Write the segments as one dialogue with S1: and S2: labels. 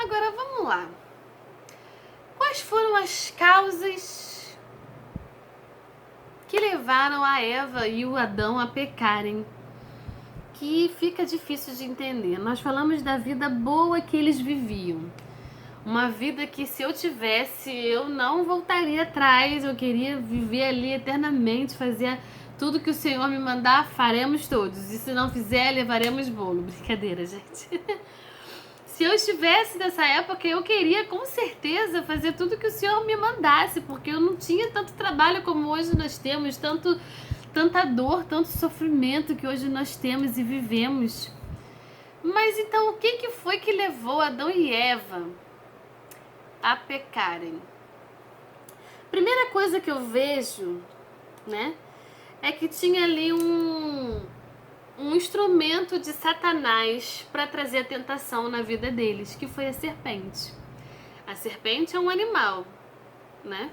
S1: Agora vamos lá. Quais foram as causas que levaram a Eva e o Adão a pecarem? Que fica difícil de entender. Nós falamos da vida boa que eles viviam. Uma vida que, se eu tivesse, eu não voltaria atrás. Eu queria viver ali eternamente, fazer tudo que o Senhor me mandar, faremos todos. E se não fizer, levaremos bolo. Brincadeira, gente. Se eu estivesse nessa época, eu queria com certeza fazer tudo que o Senhor me mandasse, porque eu não tinha tanto trabalho como hoje nós temos, tanta dor, tanto sofrimento que hoje nós temos e vivemos. Mas então, o que foi que levou Adão e Eva a pecarem? Primeira coisa que eu vejo, né, é que tinha ali um instrumento de Satanás para trazer a tentação na vida deles, que foi a serpente. A serpente é um animal, né?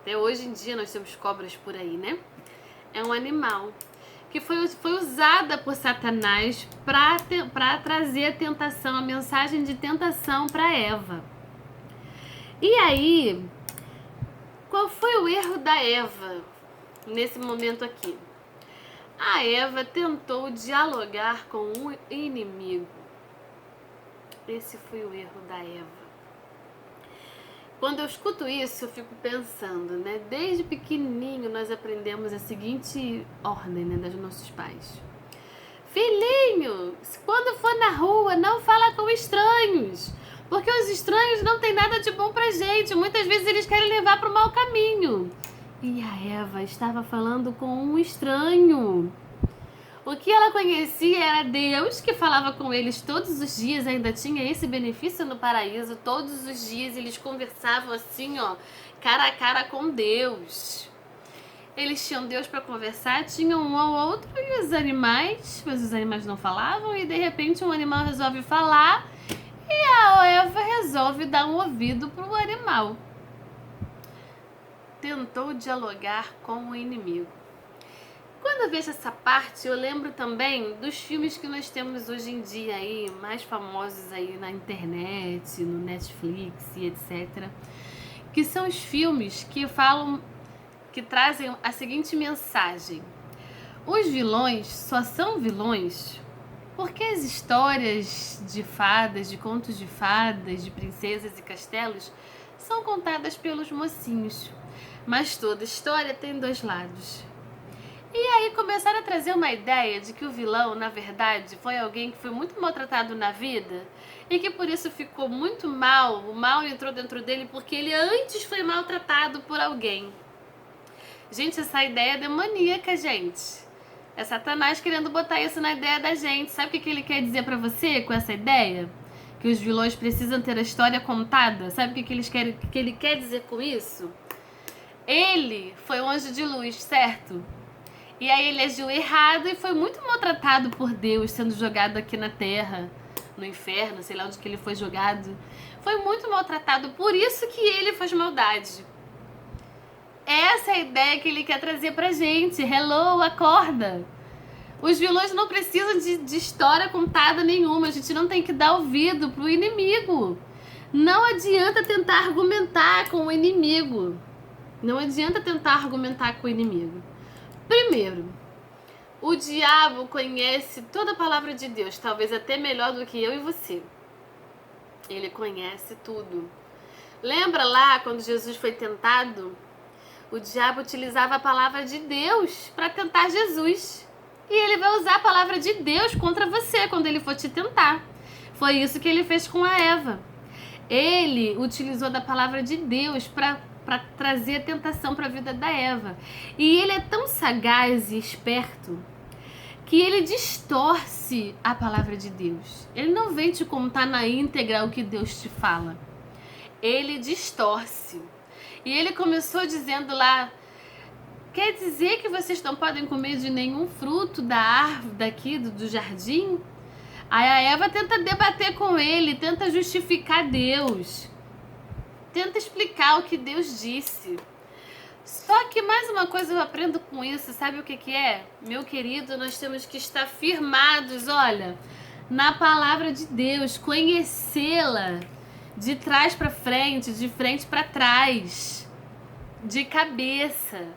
S1: Até hoje em dia nós temos cobras por aí, né? É um animal que foi usada por Satanás para trazer a tentação, a mensagem de tentação para Eva. E aí, qual foi o erro da Eva nesse momento aqui? A Eva tentou dialogar com o inimigo. Esse foi o erro da Eva. Quando eu escuto isso, eu fico pensando, né? Desde pequenininho nós aprendemos a seguinte ordem, né, dos nossos pais. Filhinho, quando for na rua, não fala com estranhos, porque os estranhos não têm nada de bom pra gente. Muitas vezes eles querem levar para o mau caminho. E a Eva estava falando com um estranho. O que ela conhecia era Deus, que falava com eles todos os dias, ainda tinha esse benefício no paraíso. Todos os dias eles conversavam assim, ó, cara a cara com Deus. Eles tinham Deus para conversar, tinham um ao outro e os animais, mas os animais não falavam, e de repente um animal resolve falar e a Eva resolve dar um ouvido para o animal. Tentou dialogar com o inimigo. Quando eu vejo essa parte, eu lembro também dos filmes que nós temos hoje em dia aí, mais famosos aí na internet, no Netflix e etc. Que são os filmes que falam, que trazem a seguinte mensagem: os vilões só são vilões porque as histórias de fadas, de contos de fadas, de princesas e castelos são contadas pelos mocinhos. Mas toda história tem dois lados. E aí começaram a trazer uma ideia de que o vilão, na verdade, foi alguém que foi muito maltratado na vida e que por isso ficou muito mal, o mal entrou dentro dele porque ele antes foi maltratado por alguém. Gente, essa ideia é demoníaca, gente. É Satanás querendo botar isso na ideia da gente. Sabe o que ele quer dizer pra você com essa ideia? Que os vilões precisam ter a história contada? Sabe o que ele quer dizer com isso? Ele foi um anjo de luz, certo? E aí ele agiu errado e foi muito maltratado por Deus, sendo jogado aqui na terra, no inferno, sei lá onde que ele foi jogado. Foi muito maltratado, por isso que ele faz maldade. Essa é a ideia que ele quer trazer pra gente. Hello, acorda! Os vilões não precisam de história contada nenhuma, a gente não tem que dar ouvido pro inimigo. Não adianta tentar argumentar com o inimigo. Não adianta tentar argumentar com o inimigo. Primeiro, o diabo conhece toda a palavra de Deus, talvez até melhor do que eu e você. Ele conhece tudo. Lembra lá quando Jesus foi tentado? O diabo utilizava a palavra de Deus para tentar Jesus. E ele vai usar a palavra de Deus contra você quando ele for te tentar. Foi isso que ele fez com a Eva. Ele utilizou da palavra de Deus para trazer a tentação para a vida da Eva. E ele é tão sagaz e esperto que ele distorce a palavra de Deus. Ele não vem te contar na íntegra o que Deus te fala. Ele distorce. E ele começou dizendo lá: quer dizer que vocês não podem comer de nenhum fruto da árvore daqui do jardim? Aí a Eva tenta debater com ele, tenta justificar Deus. Tenta explicar o que Deus disse. Só que mais uma coisa eu aprendo com isso, sabe o que é? Meu querido, nós temos que estar firmados, olha, na palavra de Deus, conhecê-la de trás para frente, de frente para trás, de cabeça.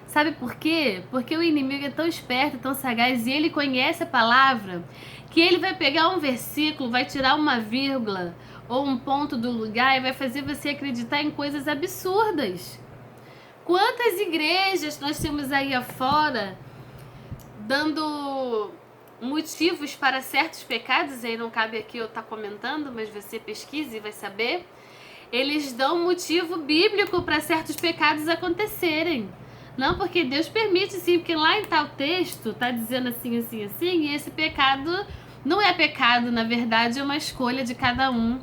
S1: Sabe por quê? Porque o inimigo é tão esperto, tão sagaz, e ele conhece a palavra, que ele vai pegar um versículo, vai tirar uma vírgula ou um ponto do lugar e vai fazer você acreditar em coisas absurdas. Quantas igrejas nós temos aí afora dando motivos para certos pecados, aí não cabe aqui eu estar comentando, mas você pesquise e vai saber. Eles dão motivo bíblico para certos pecados acontecerem. Não, porque Deus permite sim, porque lá em tal texto está dizendo assim, assim, assim, e esse pecado não é pecado, na verdade é uma escolha de cada um.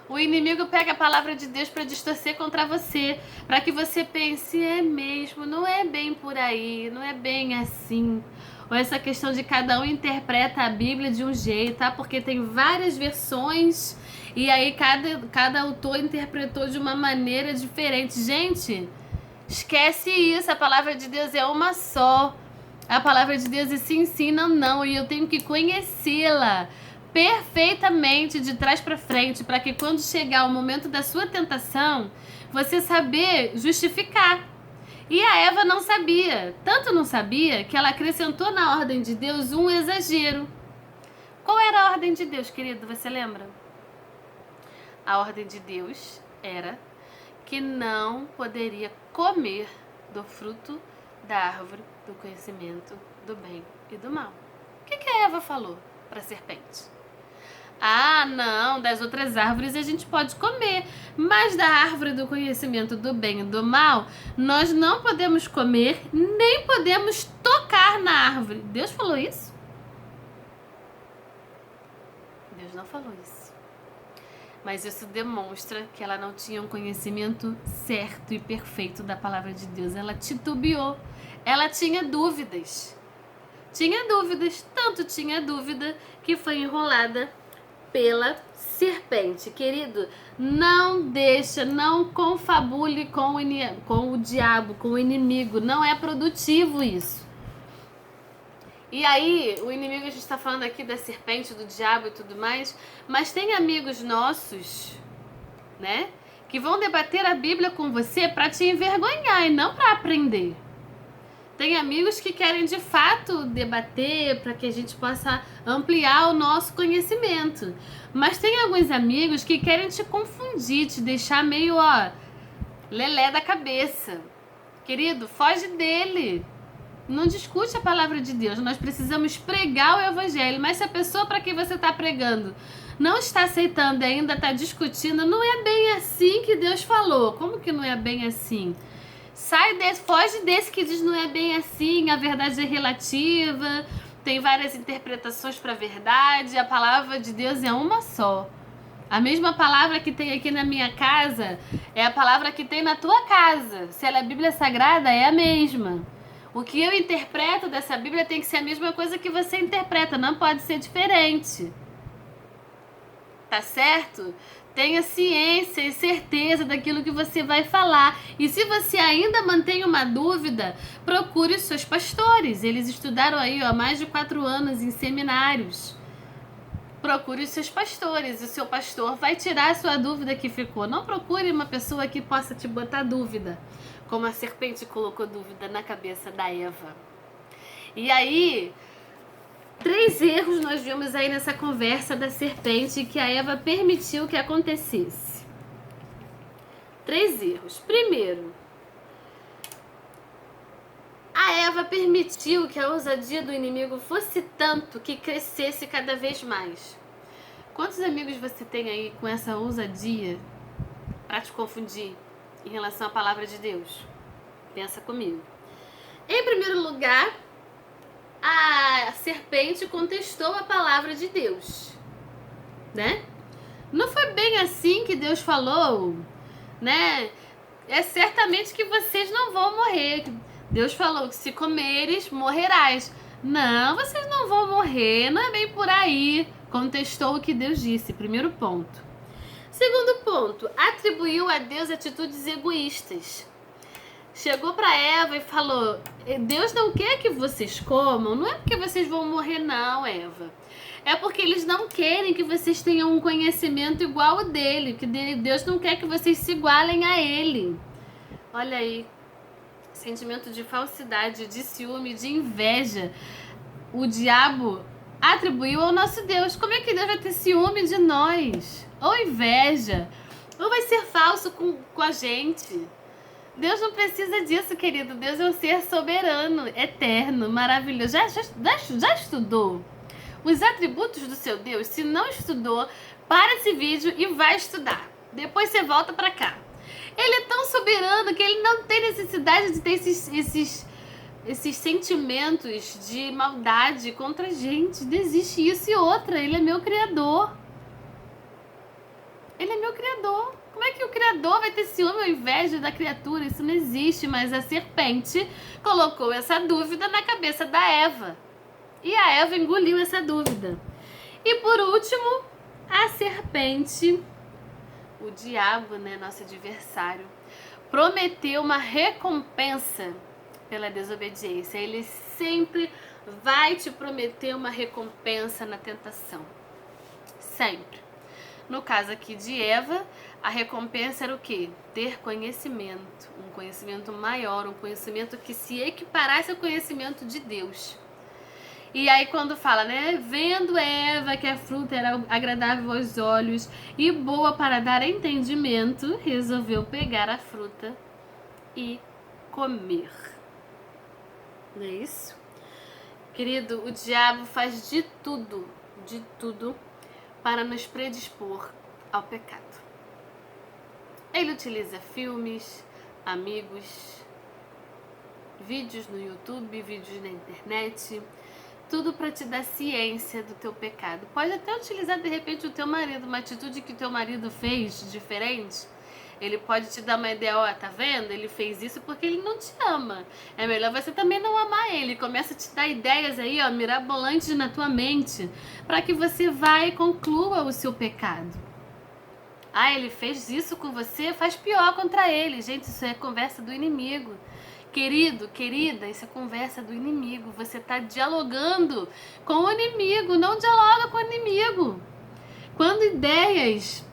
S1: O inimigo pega a palavra de Deus para distorcer contra você, para que você pense, é mesmo, não é bem por aí, não é bem assim. Ou essa questão de cada um interpreta a Bíblia de um jeito, tá? Porque tem várias versões e aí cada autor interpretou de uma maneira diferente. Gente, esquece isso, a palavra de Deus é uma só. A palavra de Deus é sim, sim, não, não. E eu tenho que conhecê-la perfeitamente de trás para frente, para que quando chegar o momento da sua tentação, você saber justificar. E a Eva não sabia, tanto não sabia que ela acrescentou na ordem de Deus um exagero. Qual era a ordem de Deus, querido? Você lembra? A ordem de Deus era que não poderia comer do fruto da árvore do conhecimento do bem e do mal. O que a Eva falou para a serpente? Ah, não, das outras árvores a gente pode comer, mas da árvore do conhecimento do bem e do mal, nós não podemos comer, nem podemos tocar na árvore. Deus falou isso? Deus não falou isso. Mas isso demonstra que ela não tinha um conhecimento certo e perfeito da palavra de Deus. Ela titubeou, ela tinha dúvidas. Tanto tinha dúvida que foi enrolada pela serpente. Querido, não confabule com o diabo, com o inimigo. Não é produtivo isso. E aí, o inimigo, a gente está falando aqui da serpente, do diabo e tudo mais, mas tem amigos nossos, né, que vão debater a Bíblia com você para te envergonhar e não para aprender. Tem amigos que querem de fato debater para que a gente possa ampliar o nosso conhecimento. Mas tem alguns amigos que querem te confundir, te deixar meio, lelé da cabeça. Querido, foge dele. Não discute a palavra de Deus. Nós precisamos pregar o evangelho. Mas se a pessoa para quem você está pregando não está aceitando e ainda está discutindo, não é bem assim que Deus falou. Como que não é bem assim? Foge desse que diz não é bem assim, a verdade é relativa, tem várias interpretações para a verdade, a palavra de Deus é uma só. A mesma palavra que tem aqui na minha casa é a palavra que tem na tua casa. Se ela é Bíblia Sagrada, é a mesma. O que eu interpreto dessa Bíblia tem que ser a mesma coisa que você interpreta, não pode ser diferente. Tá certo? Tenha ciência e certeza daquilo que você vai falar. E se você ainda mantém uma dúvida, procure os seus pastores. Eles estudaram aí há mais de 4 anos em seminários. Procure os seus pastores. O seu pastor vai tirar a sua dúvida que ficou. Não procure uma pessoa que possa te botar dúvida, como a serpente colocou dúvida na cabeça da Eva. E aí, 3 erros nós vimos aí nessa conversa da serpente que a Eva permitiu que acontecesse. 3 erros. Primeiro, a Eva permitiu que a ousadia do inimigo fosse tanto que crescesse cada vez mais. Quantos amigos você tem aí com essa ousadia para te confundir em relação à palavra de Deus? Pensa comigo. Em primeiro lugar, a serpente contestou a palavra de Deus, né? Não foi bem assim que Deus falou, né? É certamente que vocês não vão morrer. Deus falou que se comeres, morrerás. Não, vocês não vão morrer, não é bem por aí. Contestou o que Deus disse, primeiro ponto. Segundo ponto, atribuiu a Deus atitudes egoístas. Chegou para Eva e falou: Deus não quer que vocês comam, não é porque vocês vão morrer não, Eva. É porque eles não querem que vocês tenham um conhecimento igual ao dele, que Deus não quer que vocês se igualem a ele. Olha aí, sentimento de falsidade, de ciúme, de inveja. O diabo atribuiu ao nosso Deus. Como é que Deus vai ter ciúme de nós? Ou inveja? Ou vai ser falso com a gente? Deus não precisa disso, querido. Deus é um ser soberano, eterno, maravilhoso. Já estudou os atributos do seu Deus? Se não estudou, para esse vídeo e vai estudar. Depois você volta pra cá. Ele é tão soberano que ele não tem necessidade de ter esses sentimentos de maldade contra a gente. Não existe isso. E outra, ele é meu criador. Ele é meu criador. Como é que o criador vai ter ciúme ou inveja da criatura? Isso não existe, mas a serpente colocou essa dúvida na cabeça da Eva. E a Eva engoliu essa dúvida. E por último, a serpente, o diabo, né, nosso adversário, prometeu uma recompensa pela desobediência. Ele sempre vai te prometer uma recompensa na tentação. Sempre. No caso aqui de Eva, a recompensa era o quê? Ter conhecimento, um conhecimento maior, um conhecimento que se equiparasse ao conhecimento de Deus. E aí quando fala, né, vendo Eva que a fruta era agradável aos olhos e boa para dar entendimento, resolveu pegar a fruta e comer. Não é isso? Querido, o diabo faz de tudo para nos predispor ao pecado. Ele utiliza filmes, amigos, vídeos no YouTube, vídeos na internet, tudo para te dar ciência do teu pecado. Pode até utilizar de repente o teu marido, uma atitude que o teu marido fez diferente. Ele pode te dar uma ideia, ó, tá vendo? Ele fez isso porque ele não te ama. É melhor você também não amar ele. Começa a te dar ideias aí, ó, mirabolantes na tua mente, para que você vá e conclua o seu pecado. Ah, ele fez isso com você, faz pior contra ele. Gente, isso é conversa do inimigo. Querido, querida, isso é conversa do inimigo. Você está dialogando com o inimigo, não dialoga com o inimigo. Quando ideias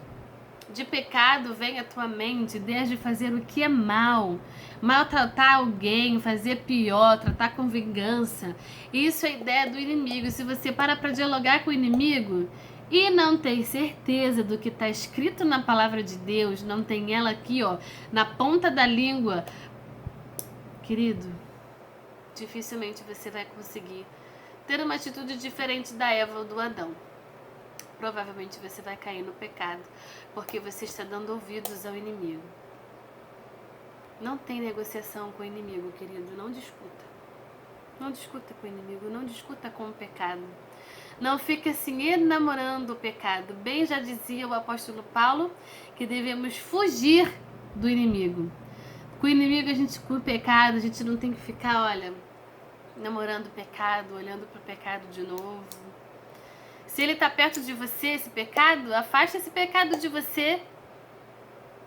S1: de pecado vêm à tua mente, ideias de fazer o que é mal, maltratar alguém, fazer pior, tratar com vingança, isso é ideia do inimigo. Se você para dialogar com o inimigo e não tem certeza do que está escrito na palavra de Deus, não tem ela aqui, ó, na ponta da língua, querido, dificilmente você vai conseguir ter uma atitude diferente da Eva ou do Adão. Provavelmente você vai cair no pecado, porque você está dando ouvidos ao inimigo. Não tem negociação com o inimigo, querido, não discuta. Não discuta com o inimigo, não discuta com o pecado. Não fica assim enamorando o pecado. Bem já dizia o apóstolo Paulo que devemos fugir do inimigo. Com o inimigo, com o pecado, a gente não tem que ficar, olha, namorando o pecado, olhando para o pecado de novo. Se ele está perto de você, esse pecado, afasta esse pecado de você.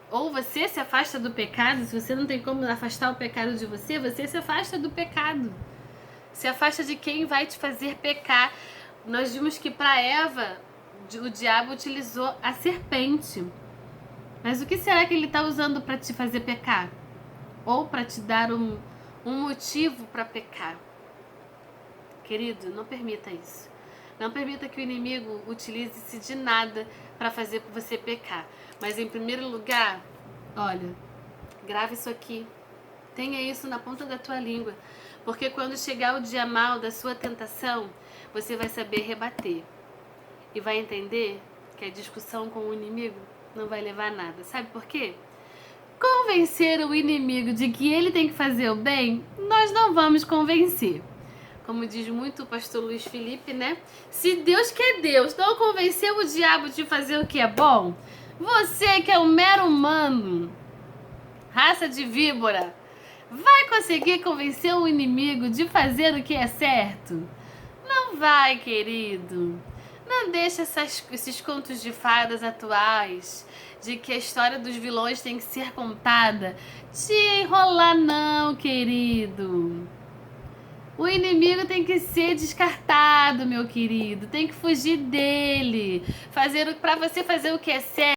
S1: Ou você se afasta do pecado. Se você não tem como afastar o pecado de você, você se afasta do pecado. Se afasta de quem vai te fazer pecar. Nós vimos que para Eva, o diabo utilizou a serpente. Mas o que será que ele está usando para te fazer pecar? Ou para te dar um motivo para pecar? Querido, não permita isso. Não permita que o inimigo utilize-se de nada para fazer você pecar. Mas em primeiro lugar, olha, grave isso aqui. Tenha isso na ponta da tua língua. Porque quando chegar o dia mal da sua tentação, você vai saber rebater. E vai entender que a discussão com o inimigo não vai levar a nada. Sabe por quê? Convencer o inimigo de que ele tem que fazer o bem, nós não vamos convencer. Como diz muito o pastor Luiz Felipe, né? Se Deus que é Deus não convenceu o diabo de fazer o que é bom, você que é um mero humano, raça de víbora, vai conseguir convencer o inimigo de fazer o que é certo? Não vai, querido. Não deixa esses contos de fadas atuais, de que a história dos vilões tem que ser contada, te enrolar não, querido. O inimigo tem que ser descartado, meu querido. Tem que fugir dele. Para você fazer o que é certo.